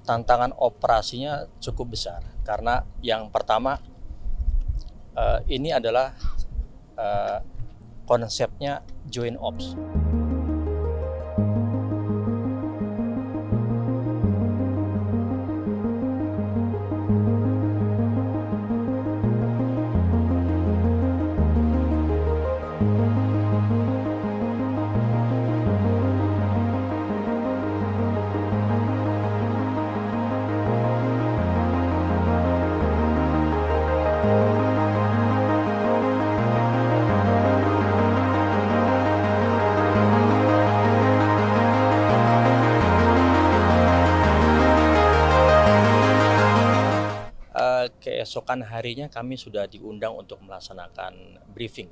Tantangan operasinya cukup besar karena yang pertama ini adalah konsepnya joint ops. Keesokan harinya kami sudah diundang untuk melaksanakan briefing.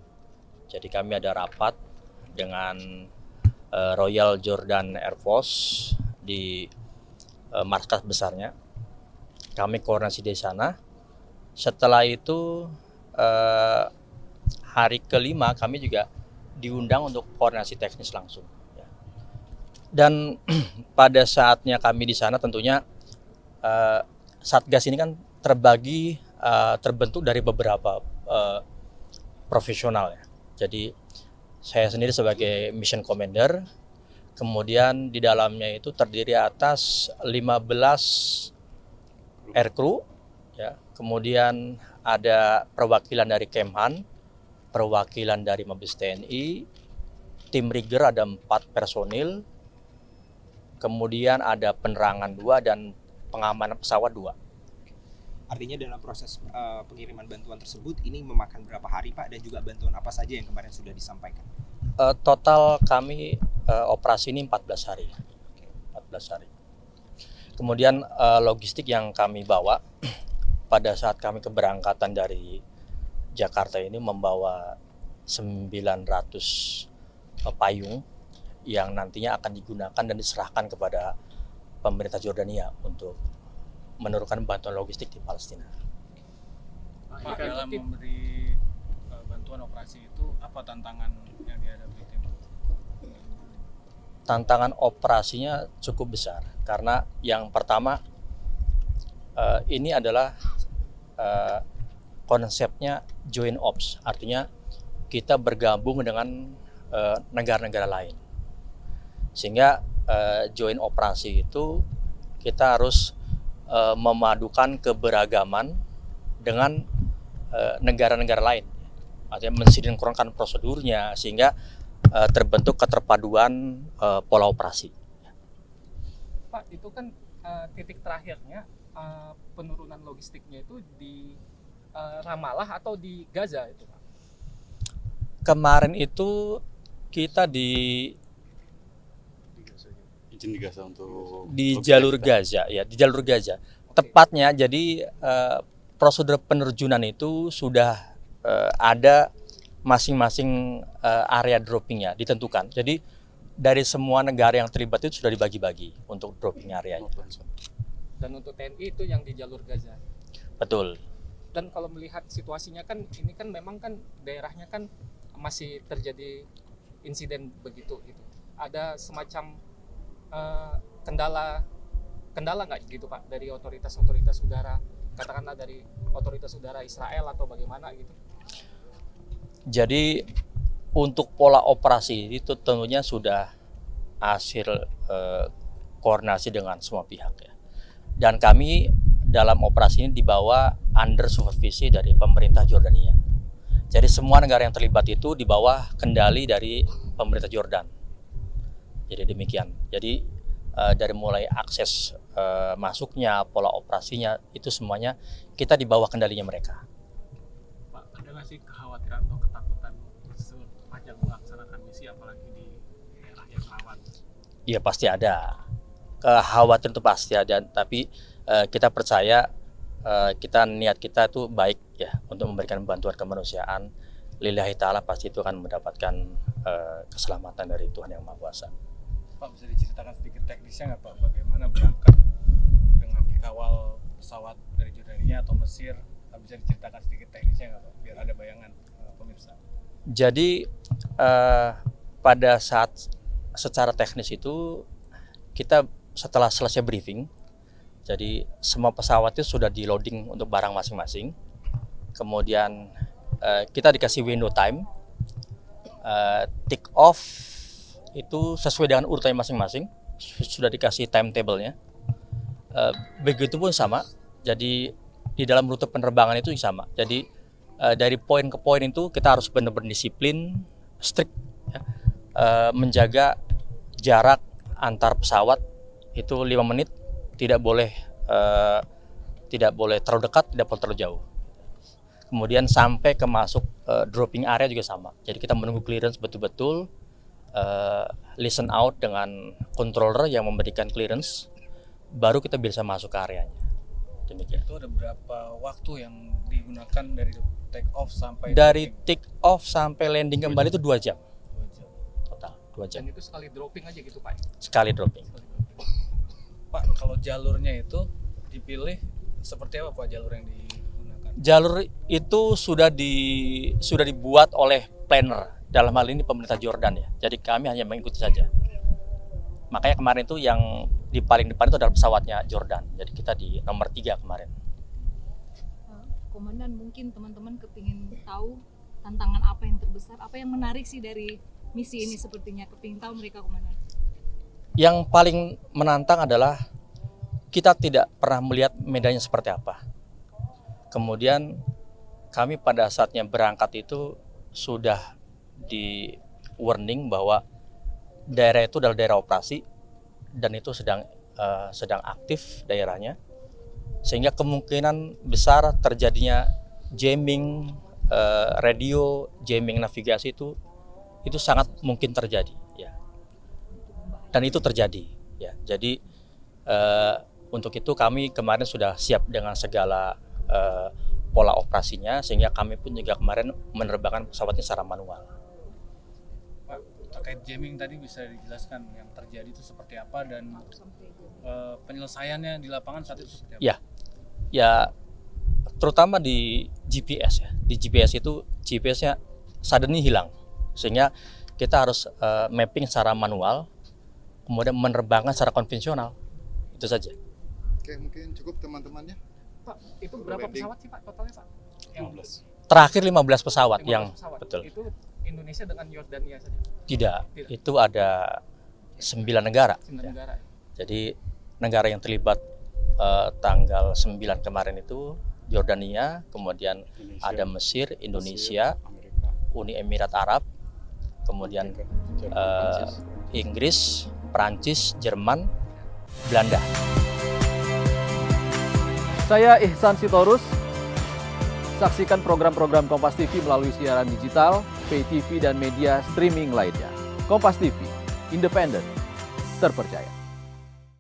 Jadi kami ada rapat dengan Royal Jordan Air Force di markas besarnya. Kami koordinasi di sana. Setelah itu hari kelima kami juga diundang untuk koordinasi teknis langsung. Dan pada saatnya kami di sana tentunya Satgas ini kan terbentuk dari beberapa profesional ya. Jadi saya sendiri sebagai mission commander, kemudian di dalamnya itu terdiri atas 15 aircrew ya. Kemudian ada perwakilan dari Kemhan, perwakilan dari Mabes TNI, tim rigger ada 4 personil, kemudian ada penerangan 2 dan pengamanan pesawat 2. Artinya dalam proses pengiriman bantuan tersebut ini memakan berapa hari Pak, dan juga bantuan apa saja yang kemarin sudah disampaikan? Total kami operasi ini 14 hari. 14 hari. Kemudian logistik yang kami bawa pada saat kami keberangkatan dari Jakarta ini membawa 900 payung yang nantinya akan digunakan dan diserahkan kepada pemerintah Jordania untuk menurunkan bantuan logistik di Palestina. Pak, dalam memberi bantuan operasi itu apa tantangan yang dihadapi tim? Tantangan operasinya cukup besar karena yang pertama ini adalah konsepnya joint ops, artinya kita bergabung dengan negara-negara lain, sehingga joint operasi itu kita harus memadukan keberagaman dengan negara-negara lain, artinya mensinkronkan prosedurnya sehingga terbentuk keterpaduan pola operasi. Pak, itu kan titik terakhirnya penurunan logistiknya itu di Ramallah atau di Gaza itu Pak? Kemarin itu kita izin di Gaza untuk di jalur Gaza ya, di jalur Gaza. Tepatnya jadi prosedur penerjunan itu sudah ada masing-masing area droppingnya ditentukan. Jadi dari semua negara yang terlibat itu sudah dibagi-bagi untuk dropping areanya. Dan untuk TNI itu yang di jalur Gaza. Betul. Dan kalau melihat situasinya kan ini kan memang kan daerahnya kan masih terjadi insiden begitu gitu. Ada semacam kendala nggak gitu Pak dari otoritas udara, katakanlah dari otoritas udara Israel atau bagaimana gitu? Jadi untuk pola operasi itu tentunya sudah hasil koordinasi dengan semua pihak ya. Dan kami dalam operasi ini dibawa under supervisi dari pemerintah Jordania. Jadi semua negara yang terlibat itu di bawah kendali dari pemerintah Jordan. Jadi demikian. Jadi dari mulai akses masuknya, pola operasinya itu semuanya kita di bawah kendalinya mereka. Pak, ada nggak sih kekhawatiran atau ketakutan sepanjang melaksanakan misi apalagi di daerah yang rawan? Iya pasti ada. Kekhawatiran itu pasti ada, tapi kita percaya niat kita itu baik ya untuk memberikan bantuan kemanusiaan. Lillahi ta'ala pasti itu akan mendapatkan keselamatan dari Tuhan Yang Maha Kuasa. Pak, bisa diceritakan sedikit teknisnya nggak Pak, bagaimana berangkat dengan dikawal pesawat dari Jordania atau Mesir? Bisa diceritakan sedikit teknisnya nggak Pak, biar ada bayangan pemirsa? Jadi pada saat secara teknis itu kita setelah selesai briefing, Jadi semua pesawat itu sudah di loading untuk barang masing-masing. Kemudian kita dikasih window time, take off itu sesuai dengan urutannya masing-masing, sudah dikasih timetable-nya. Begitupun sama, jadi di dalam rute penerbangan itu sama. Jadi dari poin ke poin itu kita harus benar-benar disiplin, strict, ya. Menjaga jarak antar pesawat itu 5 menit, tidak boleh terlalu dekat, tidak boleh terlalu jauh. Kemudian sampai ke masuk dropping area juga sama. Jadi kita menunggu clearance betul-betul, listen out dengan controller yang memberikan clearance, baru kita bisa masuk ke areanya. Demikian. Itu ada berapa waktu yang digunakan dari take off sampai Dari landing? take off sampai landing kembali itu 2 jam 2 jam. total, 2 jam Dan itu sekali dropping aja gitu Pak. sekali dropping. Pak, kalau jalurnya itu dipilih seperti apa Pak jalur yang digunakan? Jalur itu sudah dibuat oleh planner, dalam hal ini pemerintah Jordan ya. Jadi kami hanya mengikuti saja. Makanya kemarin itu yang di paling depan itu adalah pesawatnya Jordan. Jadi kita di nomor 3 kemarin. Komandan, mungkin teman-teman kepingin tahu tantangan apa yang terbesar, apa yang menarik sih dari misi ini sepertinya, kepingin tahu mereka, Komandan. Yang paling menantang adalah kita tidak pernah melihat medannya seperti apa. Kemudian kami pada saatnya berangkat itu sudah di warning bahwa daerah itu adalah daerah operasi dan itu sedang aktif daerahnya, sehingga kemungkinan besar terjadinya jamming radio, jamming navigasi itu sangat mungkin terjadi ya. Dan itu terjadi ya. Jadi untuk itu kami kemarin sudah siap dengan segala pola operasinya, sehingga kami pun juga kemarin menerbangkan pesawatnya secara manual. Pak, terkait jamming tadi bisa dijelaskan yang terjadi itu seperti apa dan penyelesaiannya di lapangan saat itu seperti apa? Ya terutama di GPS ya. Di GPS itu GPS-nya suddenly hilang, sehingga kita harus mapping secara manual, kemudian menerbangkan secara konvensional. Itu saja. Oke, mungkin cukup teman-temannya. Pak, itu berapa pesawat sih Pak totalnya Pak? 15. Terakhir 15 pesawat 15 yang pesawat. betul. Itu Indonesia dengan Yordania saja. Tidak, itu ada 9 negara. 9 ya. negara. Jadi negara yang terlibat tanggal 9 kemarin itu Yordania, kemudian Indonesia, ada Mesir, Indonesia, Amerika, Uni Emirat Arab, kemudian Jerman, Inggris, Prancis, Jerman, Belanda. Saya Ihsan Sitorus. Saksikan program-program Kompas TV melalui siaran digital, pay TV, dan media streaming lainnya. Kompas TV, independen, terpercaya.